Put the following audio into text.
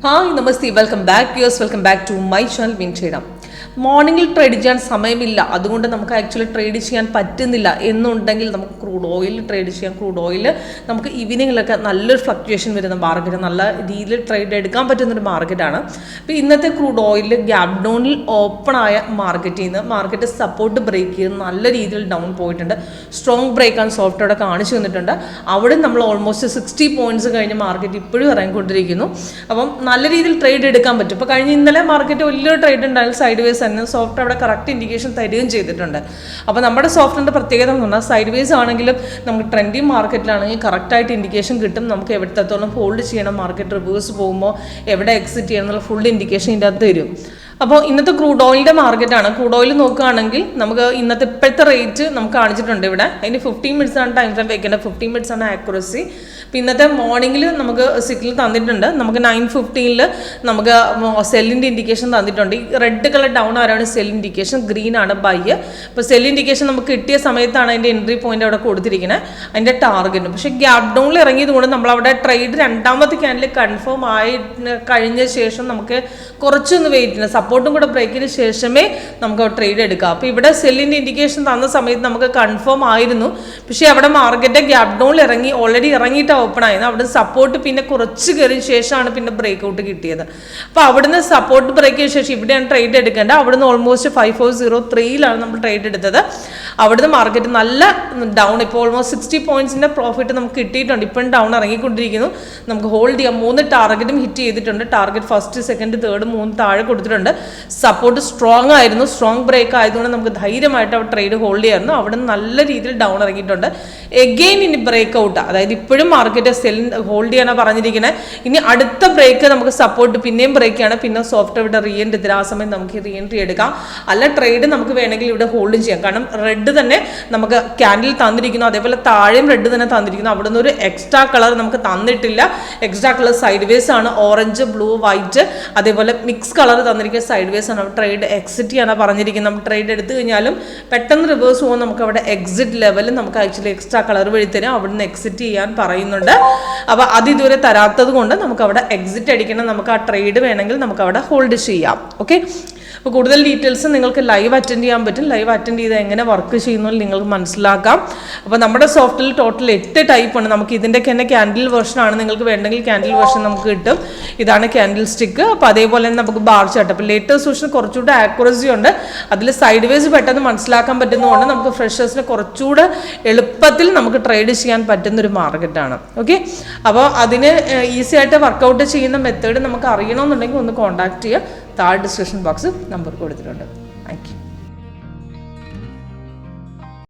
Hi namaste, welcome back to my channel വിൻഷേഡം. മോർണിംഗിൽ trade ചെയ്യാൻ സമയമില്ല, അതുകൊണ്ട് നമുക്ക് ആക്ച്വലി ട്രേഡ് ചെയ്യാൻ പറ്റുന്നില്ല എന്നുണ്ടെങ്കിൽ നമുക്ക് ക്രൂഡ് ഓയിൽ ട്രേഡ് ചെയ്യാം. ക്രൂഡ് ഓയിൽ നമുക്ക് ഈവനിങ്ങിലൊക്കെ നല്ലൊരു ഫ്ലക്ച്വേഷൻ വരുന്ന മാർക്കറ്റ്, നല്ല രീതിയിൽ ട്രേഡ് എടുക്കാൻ പറ്റുന്നൊരു മാർക്കറ്റാണ്. അപ്പോൾ ഇന്നത്തെ ക്രൂഡ് ഓയിൽ ഗ്യാപ് ഡൗണിൽ ഓപ്പൺ ആയ മാർക്കറ്റിൽ നിന്ന് മാർക്കറ്റ് സപ്പോർട്ട് ബ്രേക്ക് ചെയ്ത് നല്ല രീതിയിൽ ഡൗൺ പോയിട്ടുണ്ട്. സ്ട്രോങ് ബ്രേക്ക് ആൻഡ് സോഫ്റ്റ് അവിടെ കാണിച്ചു തന്നിട്ടുണ്ട്. അവിടെ നമ്മൾ ഓൾമോസ്റ്റ് 60 പോയിന്റ്സ് കഴിഞ്ഞ് മാർക്കറ്റ് ഇപ്പോഴും ഇറങ്ങിക്കൊണ്ടിരിക്കുന്നു. അപ്പം നല്ല രീതിയിൽ ട്രേഡ് എടുക്കാൻ പറ്റും. ഇപ്പോൾ കഴിഞ്ഞ ഇന്നലെ മാർക്കറ്റ് വലിയൊരു ട്രേഡ് ഉണ്ടായാലും സൈഡ് വേസ് തന്നെ സോഫ്റ്റ് അവിടെ കറക്റ്റ് ഇൻഡിക്കേഷൻ തരികയും ചെയ്തിട്ടുണ്ട്. അപ്പോൾ നമ്മുടെ സോഫ്റ്റിൻ്റെ പ്രത്യേകത എന്ന് പറഞ്ഞാൽ സൈഡ് വേസ് ആണെങ്കിലും നമുക്ക് ട്രെൻഡിങ് മാർക്കറ്റിലാണെങ്കിൽ കറക്റ്റായിട്ട് ഇൻഡിക്കേഷൻ കിട്ടും. നമുക്ക് എവിടത്തോളം ഹോൾഡ് ചെയ്യണം, മാർക്കറ്റ് റിവേഴ്സ് പോകുമ്പോൾ എവിടെ എക്സിറ്റ് ചെയ്യണം എന്നുള്ള ഫുൾ ഇൻഡിക്കേഷൻ ഇതിൻ്റെ അകത്ത് തരും. അപ്പോൾ ഇന്നത്തെ ക്രൂഡ് ഓയിലിൻ്റെ മാർക്കറ്റാണ്. ക്രൂഡ് ഓയിൽ നോക്കുകയാണെങ്കിൽ നമുക്ക് ഇന്നത്തെ ഇപ്പോഴത്തെ റേറ്റ് നമുക്ക് കാണിച്ചിട്ടുണ്ട് ഇവിടെ. അതിന് 15 മിനിറ്റ്സ് ആണ് ടൈം ഫ്രെയിം വെക്കേണ്ടത്, 15 മിനിറ്റ്സ് ആണ് ആക്യുറസി. അപ്പോൾ ഇന്നത്തെ മോർണിംഗിൽ നമുക്ക് സിഗ്നൽ തന്നിട്ടുണ്ട്. നമുക്ക് 9:15 നമുക്ക് സെല്ലിൻ്റെ ഇൻഡിക്കേഷൻ തന്നിട്ടുണ്ട്. ഈ റെഡ് കളർ ഡൗൺ ആരാണ് സെൽ ഇൻഡിക്കേഷൻ, ഗ്രീൻ ആണ് ബൈ. അപ്പോൾ സെൽ ഇൻഡിക്കേഷൻ നമുക്ക് കിട്ടിയ സമയത്താണ് അതിൻ്റെ എൻട്രി പോയിന്റ് അവിടെ കൊടുത്തിരിക്കുന്നത്, അതിൻ്റെ ടാർഗറ്റ്. പക്ഷേ ഗ്യാപ് ഡൗണിൽ ഇറങ്ങിയത് കൊണ്ട് നമ്മളവിടെ ട്രേഡ് രണ്ടാമത്തെ ക്യാൻഡിൽ കൺഫേം ആയി കഴിഞ്ഞ ശേഷം നമുക്ക് കുറച്ചൊന്ന് വെയിറ്റ് ചെയ്യണം. സപ്പോർട്ടും കൂടെ ബ്രേക്കിന് ശേഷമേ നമുക്ക് ട്രേഡ് എടുക്കാം. അപ്പോൾ ഇവിടെ സെല്ലിൻ്റെ ഇൻഡിക്കേഷൻ തന്ന സമയത്ത് നമുക്ക് കൺഫേം ആയിരുന്നു. പക്ഷേ അവിടെ മാർക്കറ്റ് ഗ്യാപ് ഡൗണിൽ ഇറങ്ങി, ഓൾറെഡി ഇറങ്ങിയിട്ട് ഓപ്പൺ ആയിരുന്നു. അവിടെ സപ്പോർട്ട് പിന്നെ കുറച്ച് കയറിയ ശേഷമാണ് പിന്നെ ബ്രേക്ക് ഔട്ട് കിട്ടിയത്. അപ്പോൾ അവിടുന്ന് സപ്പോർട്ട് ബ്രേക്ക് ചെയ്ത ശേഷം ഇവിടെയാണ് ട്രേഡ് എടുക്കേണ്ടത്. അവിടുന്ന് ഓൾമോസ്റ്റ് 5403 നമ്മൾ ട്രേഡ് എടുത്തത്. അവിടുന്ന് മാർക്കറ്റ് നല്ല ഡൗൺ, ഇപ്പോൾ ഓൾമോസ്റ്റ് 60 പോയിന്റ്സിൻ്റെ പ്രോഫിറ്റ് നമുക്ക് കിട്ടിയിട്ടുണ്ട്. ഇപ്പം ഡൗൺ ഇറങ്ങിക്കൊണ്ടിരിക്കുന്നു. നമുക്ക് ഹോൾഡ് ചെയ്യാം. 3 ടാർഗറ്റും ഹിറ്റ് ചെയ്തിട്ടുണ്ട്. ടാർഗറ്റ് ഫസ്റ്റ്, സെക്കൻഡ്, തേർഡ് 3 താഴെ കൊടുത്തിട്ടുണ്ട്. സപ്പോർട്ട് സ്ട്രോങ് ആയിരുന്നു. സ്ട്രോങ് ബ്രേക്ക് ആയതുകൊണ്ട് നമുക്ക് ധൈര്യമായിട്ട് അവിടെ ട്രേഡ് ഹോൾഡ് ചെയ്യായിരുന്നു. അവിടെ നല്ല രീതിയിൽ ഡൗൺ ഇറങ്ങിയിട്ടുണ്ട്. എഗെയിൻ ഇനി ബ്രേക്ക് ഔട്ട്, അതായത് ഇപ്പോഴും മാർക്കറ്റ് സെൽ ഹോൾഡ് ചെയ്യാനാണ് പറഞ്ഞിരിക്കുന്നത്. ഇനി അടുത്ത ബ്രേക്ക് നമുക്ക് സപ്പോർട്ട് പിന്നെയും ബ്രേക്ക് ആണ്, പിന്നെ സോഫ്റ്റ് ഇവിടെ റീ എൻട്രി തരാം. ആ സമയം നമുക്ക് റീ എൻട്രി എടുക്കാം. അല്ല ട്രേഡ് നമുക്ക് വേണമെങ്കിൽ ഇവിടെ ഹോൾഡ് ചെയ്യാം. കാരണം റെഡ് തന്നെ നമുക്ക് ക്യാൻഡിൽ തന്നിരിക്കുന്നു, അതേപോലെ താഴെയും റെഡ് തന്നെ തന്നിരിക്കുന്നു. അവിടെ നിന്ന് ഒരു എക്സ്ട്രാ കളർ നമുക്ക് തന്നിട്ടില്ല. എക്സ്ട്രാ കളർ സൈഡ് വേസ് ആണ്, ഓറഞ്ച്, ബ്ലൂ, വൈറ്റ്, അതേപോലെ മിക്സ് കളർ തന്നിരിക്കുന്ന സൈഡ് വേസ് ആണ്. ട്രേഡ് എക്സിറ്റ് ചെയ്യാനാണ് പറഞ്ഞിരിക്കുന്നത്. നമ്മൾ ട്രേഡ് എടുത്തു കഴിഞ്ഞാലും പെട്ടെന്ന് റിവേഴ്സ് പോകുമ്പോൾ നമുക്ക് അവിടെ എക്സിറ്റ് ലെവലിൽ നമുക്ക് ആക്ച്വലി എക്സ്ട്രാ കളർ വഴി തരാം. അവിടെ നിന്ന് എക്സിറ്റ് ചെയ്യാൻ പറയുന്നുണ്ട്. അപ്പോൾ അത് ഇതുവരെ തരാത്തത് കൊണ്ട് നമുക്ക് അവിടെ എക്സിറ്റ് അടിക്കണം. നമുക്ക് ആ ട്രേഡ് വേണമെങ്കിൽ നമുക്ക് അവിടെ ഹോൾഡ് ചെയ്യാം. ഓക്കെ, അപ്പോൾ കൂടുതൽ ഡീറ്റെയിൽസ് നിങ്ങൾക്ക് ലൈവ് അറ്റൻഡ് ചെയ്യാൻ പറ്റും. ലൈവ് അറ്റൻഡ് ചെയ്ത് എങ്ങനെ വർക്ക് ചെയ്യുന്നു നിങ്ങൾക്ക് മനസ്സിലാക്കാം. അപ്പോൾ നമ്മുടെ സോഫ്റ്റിൽ ടോട്ടൽ 8 ടൈപ്പാണ്. നമുക്ക് ഇതിൻ്റെയൊക്കെ തന്നെ ക്യാൻഡിൽ വേർഷനാണ്. നിങ്ങൾക്ക് വേണമെങ്കിൽ ക്യാൻഡിൽ വേർഷൻ നമുക്ക് കിട്ടും. ഇതാണ് ക്യാൻഡിൽ സ്റ്റിക്ക്. അപ്പോൾ അതേപോലെ തന്നെ നമുക്ക് ബാർ ചാർട്ട്. അപ്പോൾ ലേറ്റസ്റ്റ് വേർഷൻ കുറച്ചുകൂടെ ആക്യുറസി ഉണ്ട്. അതിൽ സൈഡ് വേസ് പെട്ടെന്ന് മനസ്സിലാക്കാൻ പറ്റുന്നതുകൊണ്ട് നമുക്ക് ഫ്രഷേഴ്സിന് കുറച്ചുകൂടെ എളുപ്പത്തിൽ നമുക്ക് ട്രേഡ് ചെയ്യാൻ പറ്റുന്നൊരു മാർക്കറ്റാണ്. ഓക്കെ, അപ്പോൾ അതിന് ഈസി ആയിട്ട് വർക്കൗട്ട് ചെയ്യുന്ന മെത്തേഡ് നമുക്ക് അറിയണമെന്നുണ്ടെങ്കിൽ ഒന്ന് കോൺടാക്ട് ചെയ്യുക. താഴെ ഡിസ്ക്രിപ്ഷൻ ബോക്സ് നമ്പർ കൊടുത്തിട്ടുണ്ട്. Thank you.